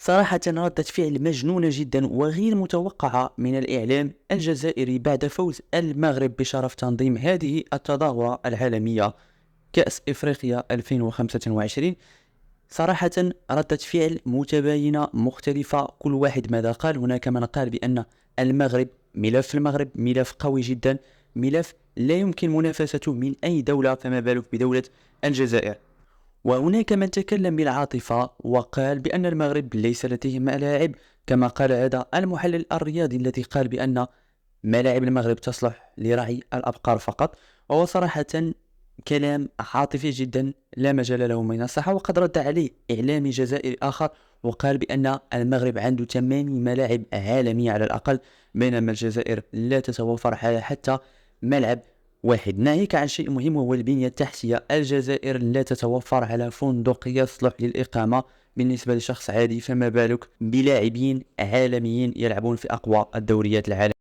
صراحة ردة فعل مجنونة جدا وغير متوقعة من الإعلام الجزائري بعد فوز المغرب بشرف تنظيم هذه التظاهرة العالمية كأس إفريقيا 2025. صراحة ردة فعل متباينة مختلفة، كل واحد ماذا قال. هناك من قال بأن المغرب ملف قوي جدا، ملف لا يمكن منافسته من أي دولة، فما بالك بدولة الجزائر. وهناك من تكلم بالعاطفة وقال بأن المغرب ليس لديه ملاعب، كما قال هذا المحلل الرياضي الذي قال بأن ملاعب المغرب تصلح لرعي الأبقار فقط. وهو صراحة كلام عاطفي جدا لا مجال له من الصحة. وقد رد عليه إعلامي جزائري آخر وقال بأن المغرب عنده 8 ملاعب عالمية على الأقل، بينما الجزائر لا تتوفر حتى ملعب واحد. ناهيك عن شيء مهم وهو البنية التحتية، الجزائر لا تتوفر على فندق يصلح للإقامة بالنسبة لشخص عادي، فما بالك بلاعبين عالميين يلعبون في أقوى الدوريات العالمية.